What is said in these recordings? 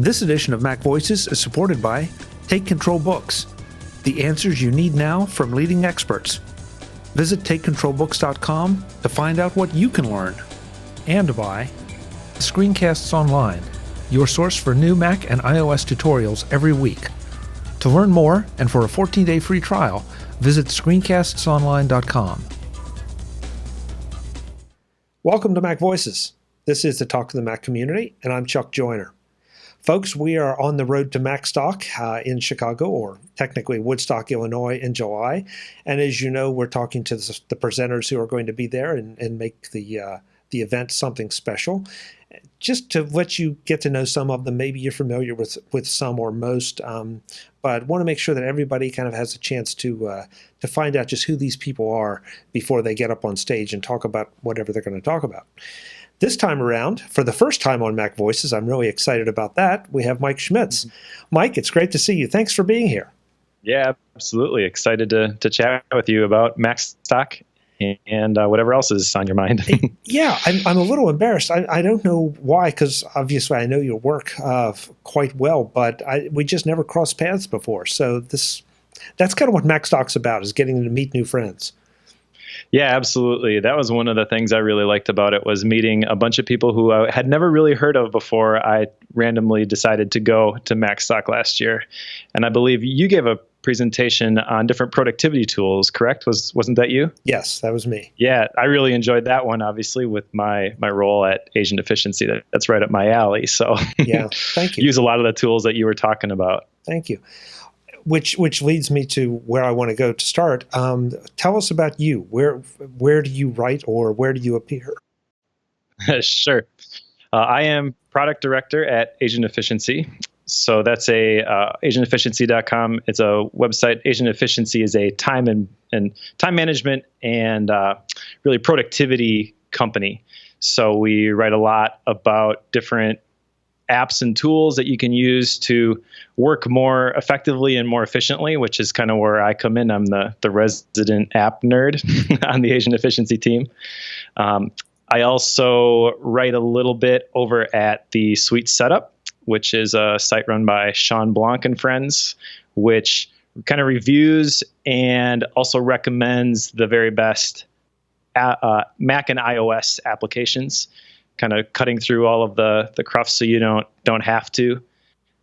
This edition of Mac Voices is supported by Take Control Books, the answers you need now from leading experts. Visit TakeControlBooks.com to find out what you can learn. And by Screencasts Online, your source for new Mac and iOS tutorials every week. To learn more and for a 14-day free trial, visit screencastsonline.com. Welcome to Mac Voices. This is the Talk to the Mac community, and I'm Chuck Joyner. Folks, we are on the road to Macstock in Chicago, or technically Woodstock, Illinois, in July. And as you know, we're talking to the presenters who are going to be there and make the event something special. Just to let you get to know some of them, maybe you're familiar with some or most, but want to make sure that everybody kind of has a chance to find out just who these people are before they get up on stage and talk about whatever they're going to talk about. This time around, for the first time on Mac Voices, I'm really excited about that, we have Mike Schmitz. Mike, it's great to see you. Thanks for being here. Yeah, absolutely. Excited to chat with you about Macstock and whatever else is on your mind. Yeah, I'm a little embarrassed. I don't know why, because obviously I know your work quite well, but we just never crossed paths before. So that's kind of what Macstock's about, is getting to meet new friends. Yeah, absolutely. That was one of the things I really liked about it, was meeting a bunch of people who I had never really heard of before I randomly decided to go to Macstock last year. And I believe you gave a presentation on different productivity tools, correct? Wasn't that you? Yes, that was me. Yeah, I really enjoyed that one, obviously, with my role at Agent Efficiency. That's right up my alley. So yeah, thank you. Use a lot of the tools that you were talking about. Thank you. Which leads me to where I want to go to start. Tell us about you. Where do you write, or where do you appear? Sure. I am product director at Agent Efficiency. So that's agentefficiency.com. It's a website. Agent Efficiency is a time management and really productivity company. So we write a lot about different apps and tools that you can use to work more effectively and more efficiently, which is kind of where I come in. I'm the resident app nerd on the Agent Efficiency team. I also write a little bit over at the Suite Setup, which is a site run by Sean Blanc and friends, which kind of reviews and also recommends the very best Mac and iOS applications, kind of cutting through all of the cruft so you don't have to.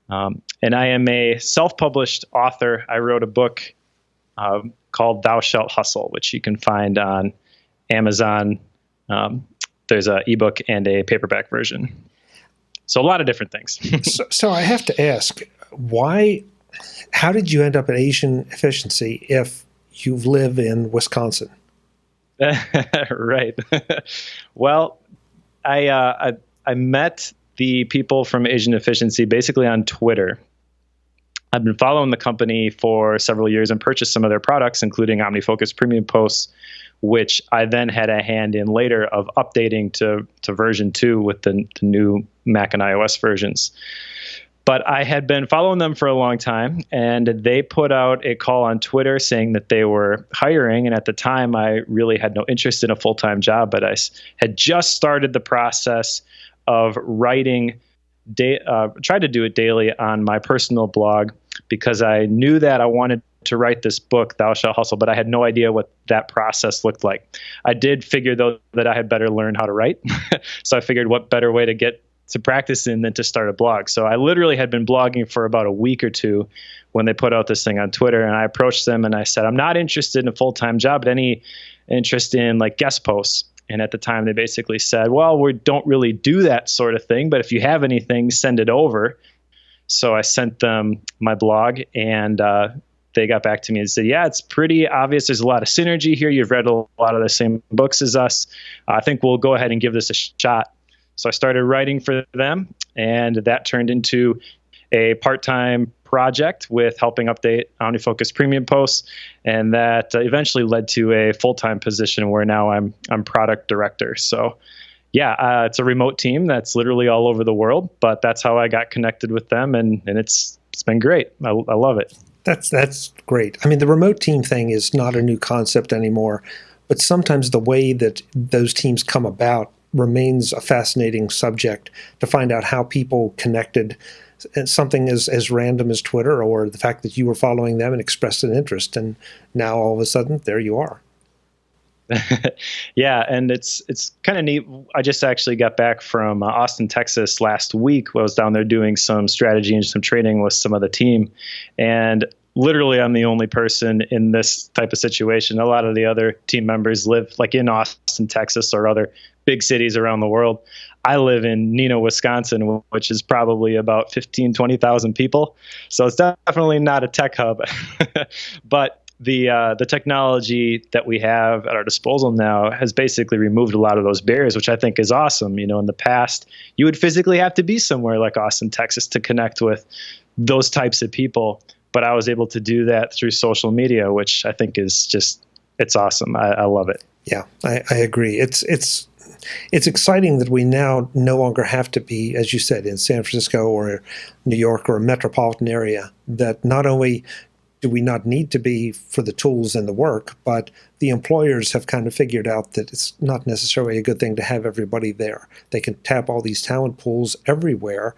And I am a self-published author. I wrote a book called Thou Shalt Hustle, which you can find on Amazon. There's an ebook and a paperback version. So a lot of different things. So I have to ask, how did you end up at Agent Efficiency if you live in Wisconsin? Right. Well, I met the people from Agent Efficiency basically on Twitter. I've been following the company for several years and purchased some of their products, including OmniFocus Premium Posts, which I then had a hand in later of updating to version 2 with the new Mac and iOS versions. But I had been following them for a long time, and they put out a call on Twitter saying that they were hiring. And at the time, I really had no interest in a full-time job, but I had just started the process of writing, tried to do it daily on my personal blog, because I knew that I wanted to write this book, Thou Shalt Hustle, but I had no idea what that process looked like. I did figure, though, that I had better learn how to write. So I figured what better way to get to practice in than to start a blog. So I literally had been blogging for about a week or two when they put out this thing on Twitter, and I approached them and I said, I'm not interested in a full-time job, but any interest in like guest posts. And at the time they basically said, well, we don't really do that sort of thing, but if you have anything, send it over. So I sent them my blog, and they got back to me and said, yeah, it's pretty obvious. There's a lot of synergy here. You've read a lot of the same books as us. I think we'll go ahead and give this a shot. So I started writing for them, and that turned into a part-time project with helping update OmniFocus Premium Posts, and that eventually led to a full-time position where now I'm product director. So yeah, it's a remote team that's literally all over the world, but that's how I got connected with them, and it's been great. I love it. That's great. I mean, the remote team thing is not a new concept anymore, but sometimes the way that those teams come about remains a fascinating subject to find out how people connected something as random as Twitter, or the fact that you were following them and expressed an interest, and now all of a sudden there you are. Yeah, and it's kind of neat. I just actually got back from Austin, Texas last week. I was down there doing some strategy and some training with some of the team, and literally I'm the only person in this type of situation. A lot of the other team members live like in Austin, Texas, or other big cities around the world. I live in Neenah, Wisconsin, which is probably about 20,000 people. So it's definitely not a tech hub, but the technology that we have at our disposal now has basically removed a lot of those barriers, which I think is awesome. In the past, you would physically have to be somewhere like Austin, Texas to connect with those types of people. But I was able to do that through social media, which I think is it's awesome. I love it. Yeah, I agree. It's exciting that we now no longer have to be, as you said, in San Francisco or New York or a metropolitan area, that not only do we not need to be for the tools and the work, but the employers have kind of figured out that it's not necessarily a good thing to have everybody there. They can tap all these talent pools everywhere.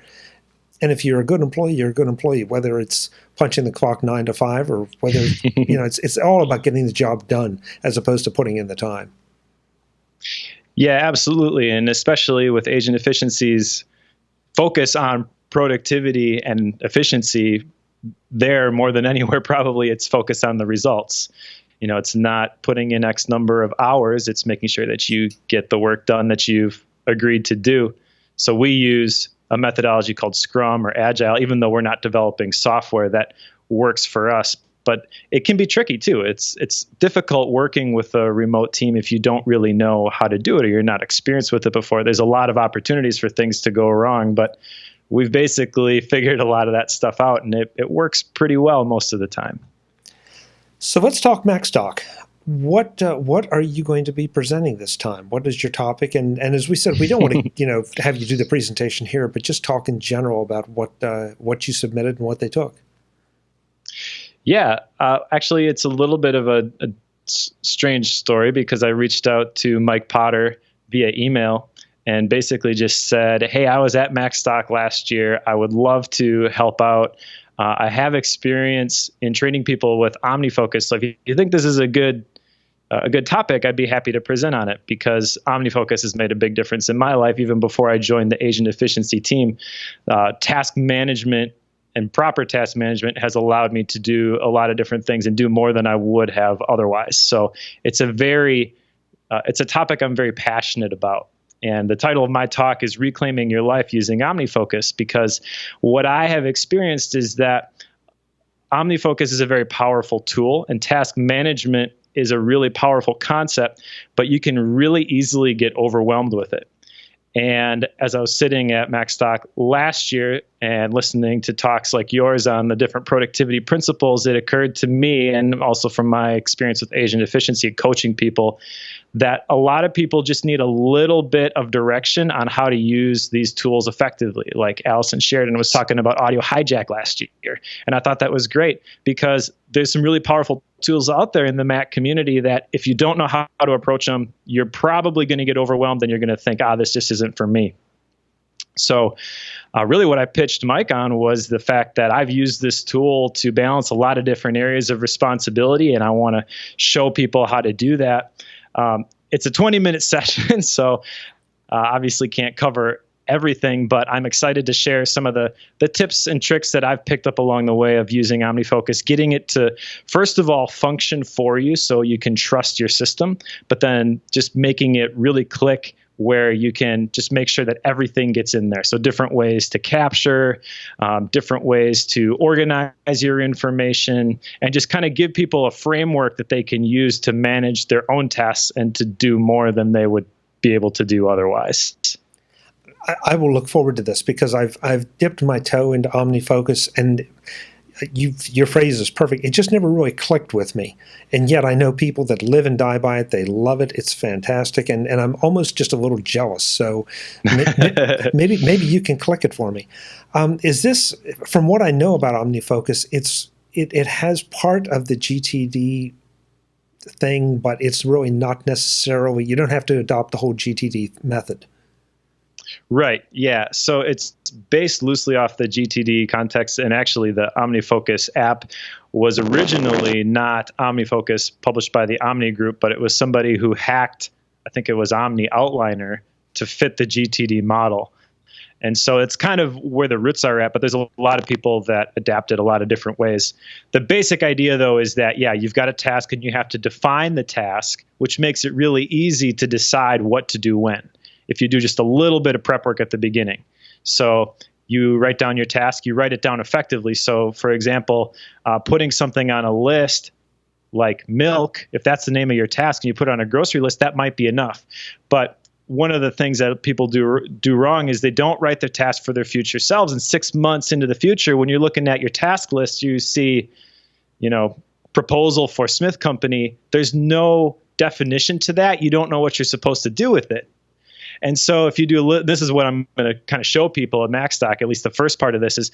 And if you're a good employee, you're a good employee, whether it's punching the clock 9 to 5 or whether, it's all about getting the job done as opposed to putting in the time. Yeah, absolutely. And especially with agent efficiencies, focus on productivity and efficiency there more than anywhere. Probably it's focused on the results. It's not putting in X number of hours. It's making sure that you get the work done that you've agreed to do. So we use a methodology called Scrum or Agile, even though we're not developing software that works for us. But it can be tricky too. It's difficult working with a remote team if you don't really know how to do it or you're not experienced with it before. There's a lot of opportunities for things to go wrong, but we've basically figured a lot of that stuff out, and it works pretty well most of the time. So let's talk Macstock. What are you going to be presenting this time? What is your topic? And as we said, we don't want to have you do the presentation here, but just talk in general about what you submitted and what they took. Yeah, actually, it's a little bit of a strange story because I reached out to Mike Potter via email and basically just said, hey, I was at Macstock last year. I would love to help out. I have experience in training people with OmniFocus. So if you think this is a good topic, I'd be happy to present on it because OmniFocus has made a big difference in my life even before I joined the agent efficiency team. Task management and proper task management has allowed me to do a lot of different things and do more than I would have otherwise. So it's a topic I'm very passionate about. And the title of my talk is Reclaiming Your Life Using OmniFocus, because what I have experienced is that OmniFocus is a very powerful tool and task management is a really powerful concept, but you can really easily get overwhelmed with it. And as I was sitting at Macstock last year and listening to talks like yours on the different productivity principles, it occurred to me, and also from my experience with agent efficiency coaching people, that a lot of people just need a little bit of direction on how to use these tools effectively. Like Allison Sheridan was talking about audio hijack last year. And I thought that was great because there's some really powerful tools out there in the Mac community that if you don't know how to approach them, you're probably going to get overwhelmed and you're going to think, this just isn't for me. So really what I pitched Mike on was the fact that I've used this tool to balance a lot of different areas of responsibility, and I want to show people how to do that. It's a 20-minute session, so obviously can't cover everything, but I'm excited to share some of the tips and tricks that I've picked up along the way of using OmniFocus, getting it to, first of all, function for you so you can trust your system, but then just making it really click where you can just make sure that everything gets in there. So different ways to capture, different ways to organize your information, and just kind of give people a framework that they can use to manage their own tasks and to do more than they would be able to do otherwise. I will look forward to this because I've dipped my toe into OmniFocus, and your phrase is perfect. It just never really clicked with me. And yet I know people that live and die by it. They love it. It's fantastic. And I'm almost just a little jealous. So maybe you can click it for me. Is this, from what I know about OmniFocus, it has part of the GTD thing, but it's really not necessarily, you don't have to adopt the whole GTD method. Right. Yeah. So it's based loosely off the GTD context. And actually, the OmniFocus app was originally not OmniFocus published by the Omni Group, but it was somebody who hacked, I think it was Omni Outliner, to fit the GTD model. And so it's kind of where the roots are at, but there's a lot of people that adapt it a lot of different ways. The basic idea, though, is that, yeah, you've got a task and you have to define the task, which makes it really easy to decide what to do when, if you do just a little bit of prep work at the beginning. So you write down your task, you write it down effectively. So, for example, putting something on a list like milk, if that's the name of your task and you put it on a grocery list, that might be enough. But one of the things that people do wrong is they don't write their task for their future selves. And 6 months into the future, when you're looking at your task list, you see, proposal for Smith Company. There's no definition to that. You don't know what you're supposed to do with it. And so if you do, this is what I'm going to kind of show people at Macstock, at least the first part of this is,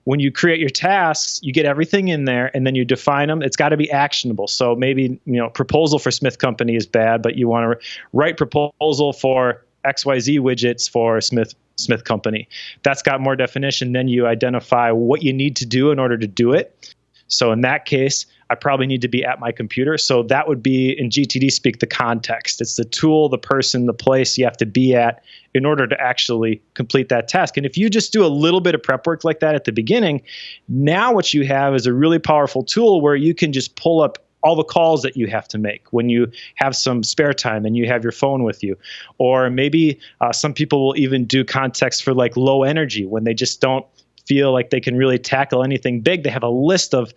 when you create your tasks, you get everything in there and then you define them. It's got to be actionable. So maybe, proposal for Smith Company is bad, but you want to write proposal for XYZ widgets for Smith Company. That's got more definition. Then you identify what you need to do in order to do it. So in that case, I probably need to be at my computer. So that would be, in GTD speak, the context. It's the tool, the person, the place you have to be at in order to actually complete that task. And if you just do a little bit of prep work like that at the beginning, now what you have is a really powerful tool where you can just pull up all the calls that you have to make when you have some spare time and you have your phone with you. Or maybe some people will even do context for like low energy when they just don't feel like they can really tackle anything big. They have a list of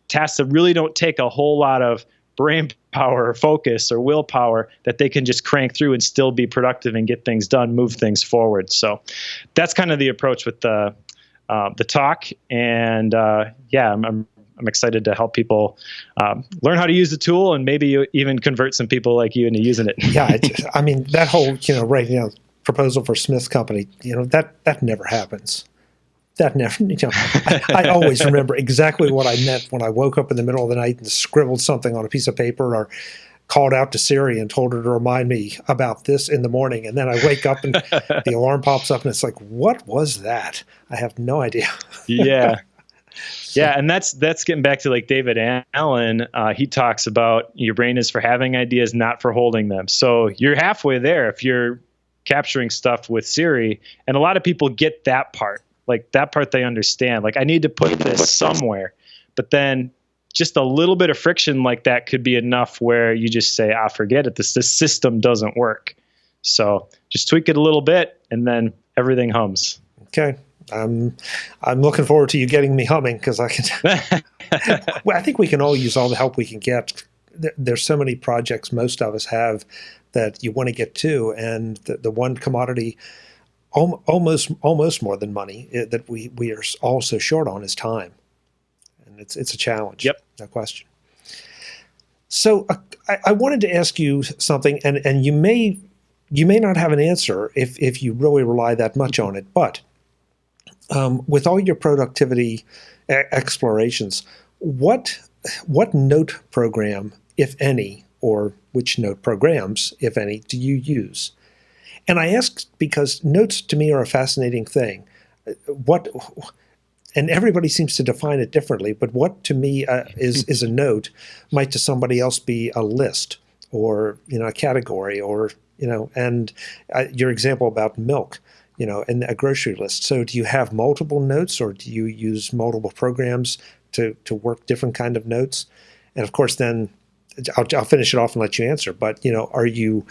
tasks that really don't take a whole lot of brain power or focus or willpower that they can just crank through and still be productive and get things done, move things forward. So that's kind of the approach with the talk. And I'm excited to help people learn how to use the tool and maybe even convert some people like you into using it. Yeah, that whole writing out proposal for Smith Company, that never happens. That never, I always remember exactly what I meant when I woke up in the middle of the night and scribbled something on a piece of paper or called out to Siri and told her to remind me about this in the morning. And then I wake up and the alarm pops up and it's like, what was that? I have no idea. Yeah. Yeah. And that's getting back to like David Allen. He talks about your brain is for having ideas, not for holding them. So you're halfway there if you're capturing stuff with Siri. And a lot of people get that part. Like that part they understand. Like I need to put this somewhere. But then just a little bit of friction like that could be enough where you just say, forget it. This system doesn't work. So just tweak it a little bit and then everything hums. Okay. I'm looking forward to you getting me humming because I can. Well, I think we can all use all the help we can get. There's so many projects most of us have that you want to get to. And the one commodity almost more than money that we are also short on is time, and it's a challenge. Yep, no question. So I wanted to ask you something, and you may not have an answer if you really rely that much on it, but with all your productivity explorations, what note program, if any, or which note programs, if any, do you use? And I ask because notes to me are a fascinating thing. And everybody seems to define it differently, but what to me is a note might to somebody else be a list or, a category or, and your example about milk, and a grocery list. So do you have multiple notes or do you use multiple programs to work different kind of notes? And of course, then I'll finish it off and let you answer, but, are you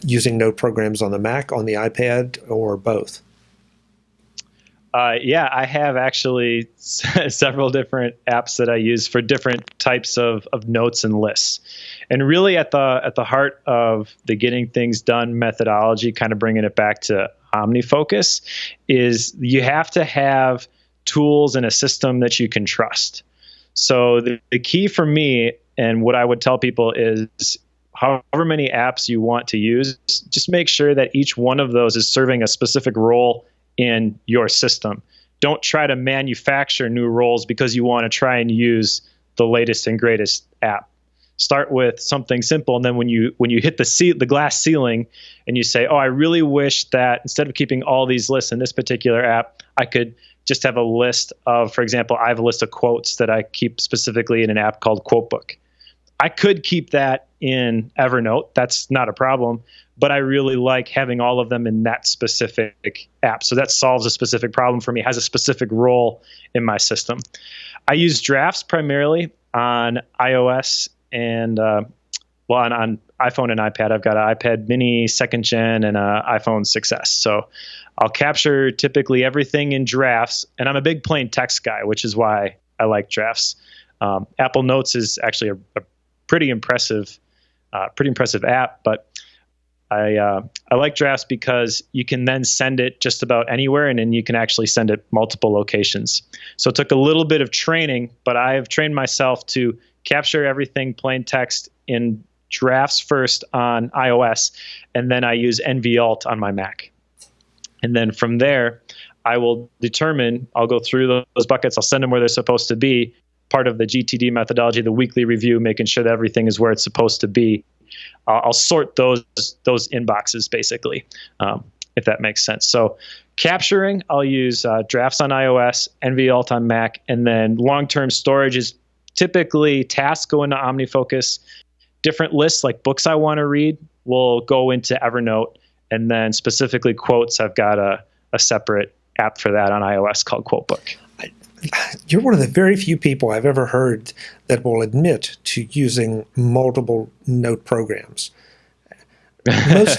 using note programs on the Mac, on the iPad, or both? I have actually several different apps that I use for different types of notes and lists. And really at the heart of the getting things done methodology, kind of bringing it back to OmniFocus, is you have to have tools and a system that you can trust. So the key for me, and what I would tell people is, however many apps you want to use, just make sure that each one of those is serving a specific role in your system. Don't try to manufacture new roles because you want to try and use the latest and greatest app. start with something simple, and then when you hit the glass ceiling and you say, oh, I really wish that instead of keeping all these lists in this particular app, I could just have a list of, for example, I have a list of quotes that I keep specifically in an app called Quotebook. I could keep that in Evernote. That's not a problem, but I really like having all of them in that specific app. So that solves a specific problem for me, has a specific role in my system. I use drafts primarily on iOS and on iPhone and iPad. I've got an iPad mini 2nd gen and an iPhone 6S. So I'll capture typically everything in drafts, and I'm a big plain text guy, which is why I like drafts. Apple Notes is actually a pretty impressive app, but I like drafts because you can then send it just about anywhere, and then you can actually send it multiple locations. So it took a little bit of training, but I have trained myself to capture everything plain text in drafts first on iOS, and then I use nvALT on my Mac. And then from there, I'll go through those buckets, I'll send them where they're supposed to be, part of the GTD methodology, the weekly review, making sure that everything is where it's supposed to be. I'll sort those inboxes basically, if that makes sense. So capturing, I'll use drafts on iOS, nvALT on Mac, and then long-term storage is typically tasks go into OmniFocus. Different lists like books I want to read will go into Evernote, and then specifically quotes, I've got a separate app for that on iOS called Quotebook. You're one of the very few people I've ever heard that will admit to using multiple note programs.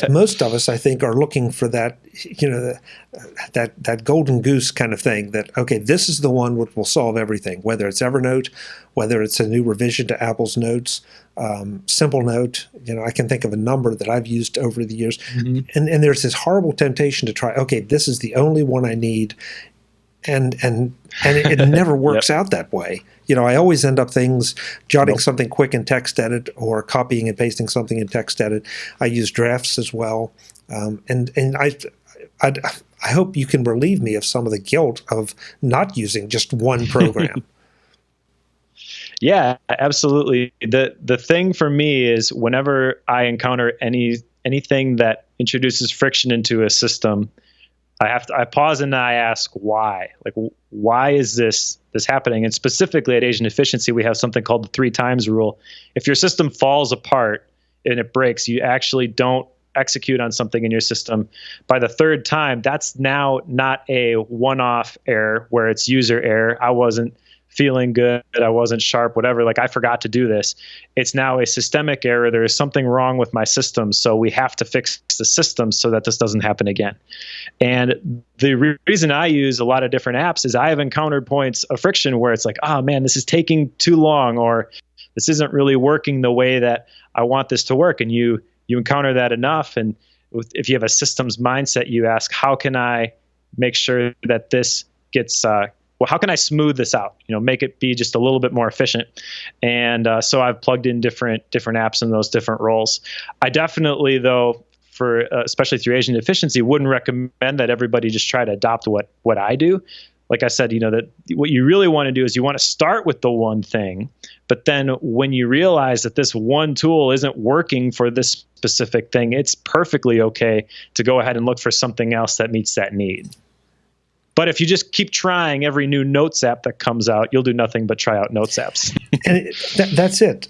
Most of us, I think, are looking for that, that golden goose kind of thing. That okay, this is the one which will solve everything. Whether it's Evernote, whether it's a new revision to Apple's Notes, Simple Note. I can think of a number that I've used over the years, and there's this horrible temptation to try. Okay, this is the only one I need. And it never works out that way. I always end up jotting something quick in TextEdit or copying and pasting something in TextEdit. I use drafts as well, and I hope you can relieve me of some of the guilt of not using just one program. Yeah, absolutely. The thing for me is whenever I encounter anything that introduces friction into a system, I pause and I ask why. Like, why is this happening? And specifically at Agent Efficiency, we have something called the 3 times rule. If your system falls apart and it breaks, you actually don't execute on something in your system. By the 3rd time, that's now not a one-off error where it's user error. I wasn't feeling good, I wasn't sharp, whatever, like I forgot to do this. It's now a systemic error. There is something wrong with my system, so we have to fix the system so that this doesn't happen again. And the reason I use a lot of different apps is I have encountered points of friction where it's like, oh man, this is taking too long, or this isn't really working the way that I want this to work. And you encounter that enough, and if you have a systems mindset, you ask, how can I make sure that this gets how can I smooth this out? Make it be just a little bit more efficient. And so I've plugged in different apps in those different roles. I definitely, though, for especially through Agent Efficiency, wouldn't recommend that everybody just try to adopt what I do. Like I said, that what you really want to do is you want to start with the one thing, but then when you realize that this one tool isn't working for this specific thing, it's perfectly okay to go ahead and look for something else that meets that need. But if you just keep trying every new Notes app that comes out, you'll do nothing but try out Notes apps. And that's it.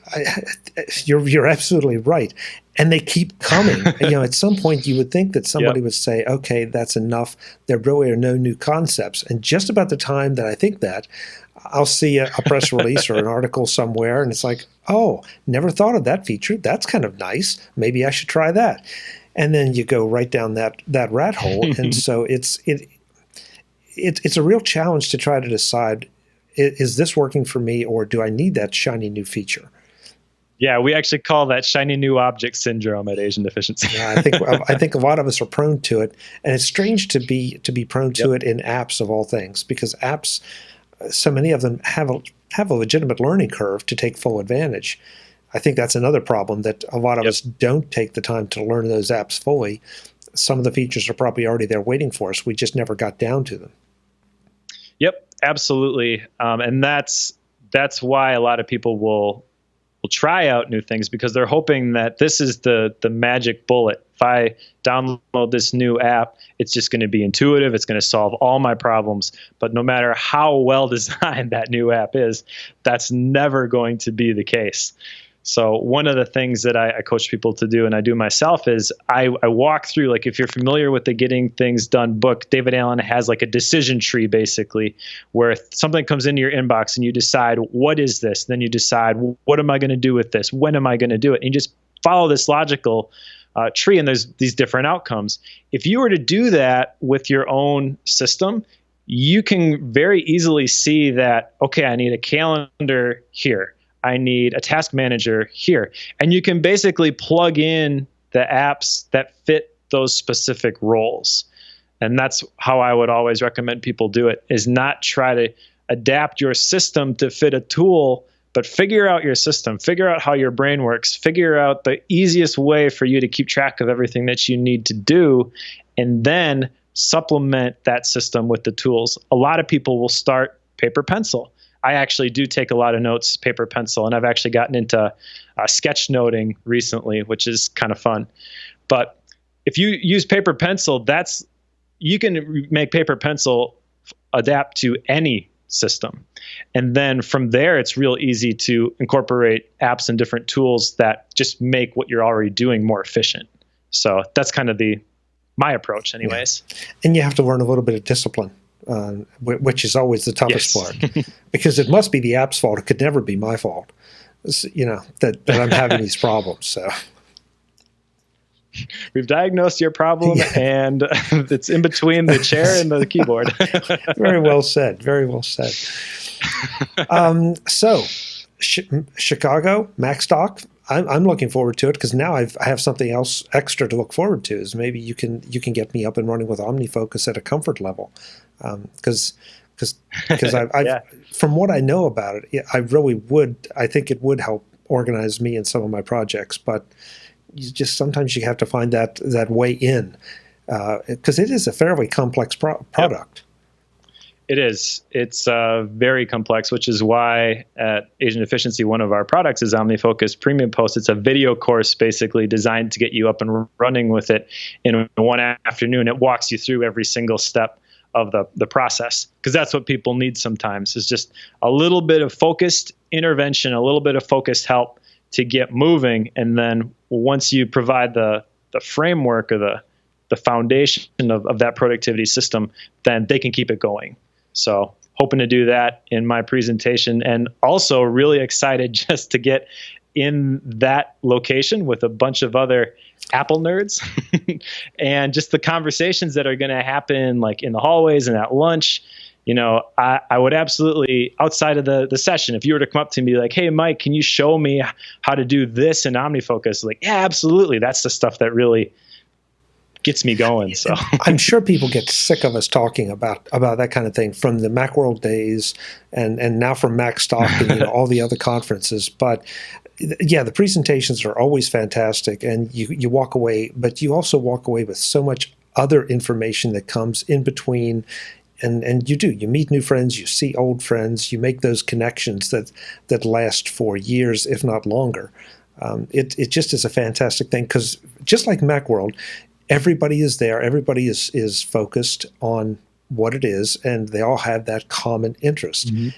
You're absolutely right. And they keep coming. At some point you would think that somebody would say, okay, that's enough. There really are no new concepts. And just about the time that I think that, I'll see a press release or an article somewhere, and it's like, oh, never thought of that feature. That's kind of nice. Maybe I should try that. And then you go right down that rat hole. And so it's a real challenge to try to decide, is this working for me, or do I need that shiny new feature? Yeah, we actually call that shiny new object syndrome at Agent Efficiency. Yeah, I think a lot of us are prone to it, and it's strange to be prone to it in apps of all things, because apps, so many of them have a legitimate learning curve to take full advantage. I think that's another problem, that a lot of us don't take the time to learn those apps fully. Some of the features are probably already there waiting for us. We just never got down to them. Yep, absolutely. And that's why a lot of people will try out new things because they're hoping that this is the magic bullet. If I download this new app, it's just going to be intuitive. It's going to solve all my problems. But no matter how well designed that new app is, that's never going to be the case. So one of the things that I coach people to do, and I do myself, is I walk through, like, if you're familiar with the Getting Things Done book, David Allen has like a decision tree, basically, where if something comes into your inbox and you decide, what is this? Then you decide, what am I going to do with this? When am I going to do it? And you just follow this logical tree, and there's these different outcomes. If you were to do that with your own system, you can very easily see that, okay, I need a calendar here. I need a task manager here. And you can basically plug in the apps that fit those specific roles. And that's how I would always recommend people do it, is not try to adapt your system to fit a tool, but figure out your system, figure out how your brain works, figure out the easiest way for you to keep track of everything that you need to do, and then supplement that system with the tools. A lot of people will start paper pencil. I actually do take a lot of notes, paper, pencil, and I've actually gotten into sketchnoting recently, which is kind of fun. But if you use paper, pencil, you can make paper, pencil adapt to any system. And then from there, it's real easy to incorporate apps and different tools that just make what you're already doing more efficient. So that's kind of my approach anyways. Yeah. And you have to learn a little bit of discipline. Which is always the toughest part, because it must be the app's fault. It could never be my fault, that I'm having these problems. So we've diagnosed your problem, and it's in between the chair and the keyboard. Very well said. Very well said. So Chicago, Macstock. I'm looking forward to it, because now I have something else extra to look forward to. Is maybe you can get me up and running with OmniFocus at a comfort level, because from what I know about it, I really would. I think it would help organize me in some of my projects. But sometimes you have to find that way in, because it is a fairly complex product. Yep. It is. It's very complex, which is why at Agent Efficiency, one of our products is OmniFocus Premium Post. It's a video course basically designed to get you up and running with it in one afternoon. It walks you through every single step of the process, because that's what people need sometimes, is just a little bit of focused intervention, a little bit of focused help to get moving. And then once you provide the framework or the foundation of that productivity system, then they can keep it going. So hoping to do that in my presentation, and also really excited just to get in that location with a bunch of other Apple nerds and just the conversations that are going to happen, like in the hallways and at lunch. I would absolutely, outside of the session, if you were to come up to me like, hey, Mike, can you show me how to do this in OmniFocus? Like, yeah, absolutely. That's the stuff that really gets me going. So I'm sure people get sick of us talking about that kind of thing from the Macworld days and now from Macstock and all the other conferences. But yeah, the presentations are always fantastic, and you walk away, but you also walk away with so much other information that comes in between. And you meet new friends, you see old friends, you make those connections that last for years, if not longer. It just is a fantastic thing, because just like Macworld, everybody is there. Everybody is focused on what it is, and they all have that common interest. Mm-hmm.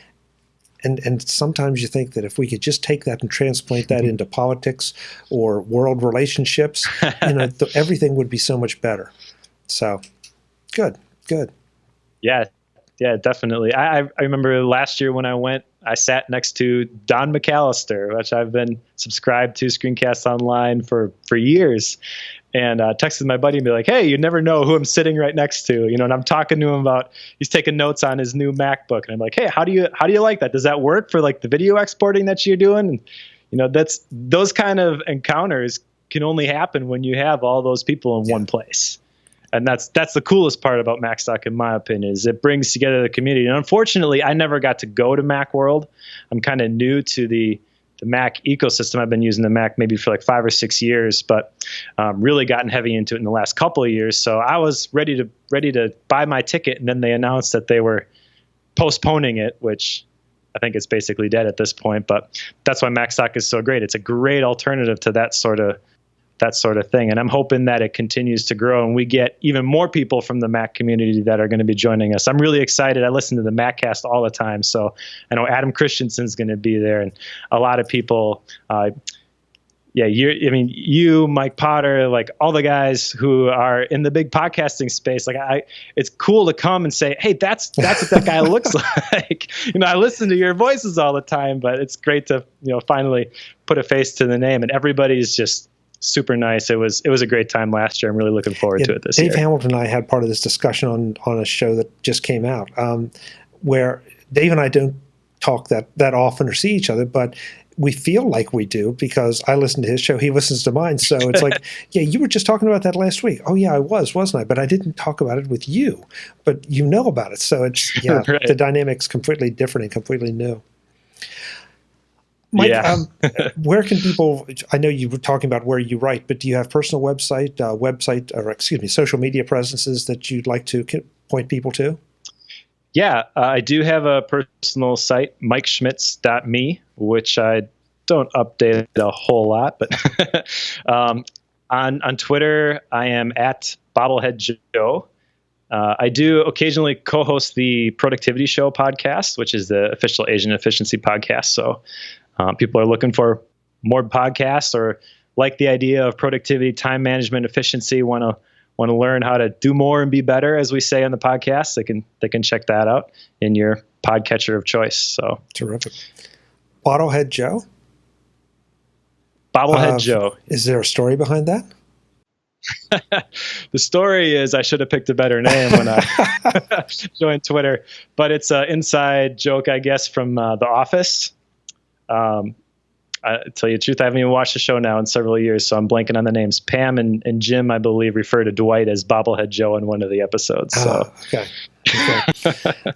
And sometimes you think that if we could just take that and transplant that into politics or world relationships, everything would be so much better. So, good. Yeah, definitely. I remember last year when I went, I sat next to Don McAllister, which I've been subscribed to Screencasts Online for years. And texted my buddy and be like, hey, you never know who I'm sitting right next to, and I'm talking to him about, he's taking notes on his new MacBook. And I'm like, hey, how do you like that? Does that work for like the video exporting that you're doing? And, that's those kind of encounters can only happen when you have all those people in one place. And that's the coolest part about Macstock, in my opinion, is it brings together the community. And unfortunately, I never got to go to Macworld. I'm kind of new to the Mac ecosystem. I've been using the Mac maybe for like 5 or 6 years, but really gotten heavy into it in the last couple of years. So I was ready to buy my ticket, and then they announced that they were postponing it, which I think it's basically dead at this point, but that's why Macstock is so great. It's a great alternative to that sort of thing. And I'm hoping that it continues to grow and we get even more people from the Mac community that are going to be joining us. I'm really excited. I listen to the Maccast all the time. So I know Adam Christensen's going to be there and a lot of people, you, Mike Potter, like all the guys who are in the big podcasting space, it's cool to come and say, hey, that's what that guy looks like. I listen to your voices all the time, but it's great to, finally put a face to the name, and everybody's just super nice. It was a great time last year. I'm really looking forward to it this year. Dave Hamilton and I had part of this discussion on a show that just came out, where Dave and I don't talk that often or see each other, but we feel like we do because I listen to his show, he listens to mine. So it's like, yeah, you were just talking about that last week. Oh yeah, I wasn't I? But I didn't talk about it with you, but you know about it. So it's, right. The dynamic's completely different and completely new. Mike, where can people, I know you were talking about where you write, but do you have personal social media presences that you'd like to point people to? Yeah, I do have a personal site, MikeSchmitz.me, which I don't update a whole lot, but on Twitter, I am at Bobblehead Joe. I do occasionally co-host the Productivity Show podcast, which is the official Asian efficiency podcast. So people are looking for more podcasts or like the idea of productivity, time management, efficiency, want to learn how to do more and be better, as we say on the podcast, they can check that out in your podcatcher of choice. So terrific. Bobblehead Joe? Bobblehead Joe. Is there a story behind that? The story is I should have picked a better name when I joined Twitter, but it's an inside joke, I guess, from The Office. I tell you the truth, I haven't even watched the show now in several years, so I'm blanking on the names. Pam and Jim, I believe, refer to Dwight as Bobblehead Joe in one of the episodes. So. Okay.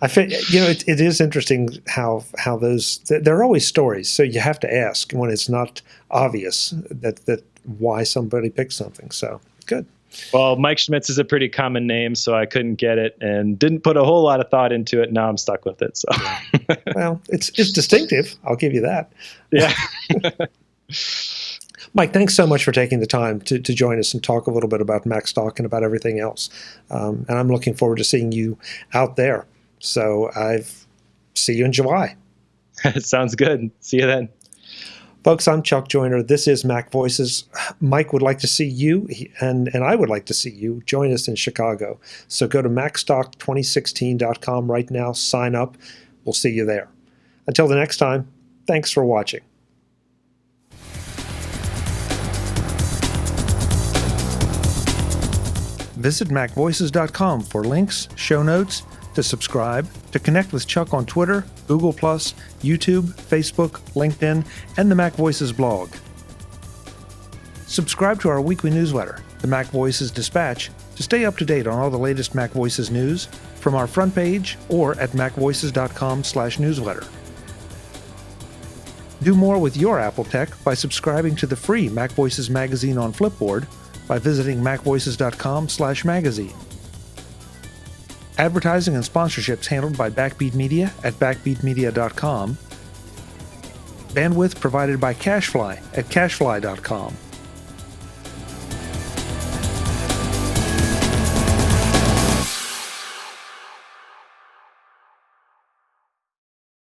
I think, it is interesting how those, there are always stories, so you have to ask when it's not obvious that why somebody picked something. So good. Well, Mike Schmitz is a pretty common name, so I couldn't get it and didn't put a whole lot of thought into it. Now I'm stuck with it. So, well, it's distinctive. I'll give you that. Yeah. Mike, thanks so much for taking the time to join us and talk a little bit about Macstock and about everything else. And I'm looking forward to seeing you out there. So see you in July. Sounds good. See you then. Folks, I'm Chuck Joyner. This is Mac Voices. Mike would like to see you, and I would like to see you join us in Chicago. So go to macstock2016.com right now. Sign up. We'll see you there. Until the next time, thanks for watching. Visit MacVoices.com for links, show notes, to subscribe, to connect with Chuck on Twitter, Google+, YouTube, Facebook, LinkedIn, and the MacVoices blog. Subscribe to our weekly newsletter, the MacVoices Dispatch, to stay up to date on all the latest MacVoices news from our front page or at macvoices.com/newsletter. Do more with your Apple tech by subscribing to the free MacVoices magazine on Flipboard by visiting macvoices.com/magazine. Advertising and sponsorships handled by Backbeat Media at backbeatmedia.com. Bandwidth provided by CashFly at cashfly.com.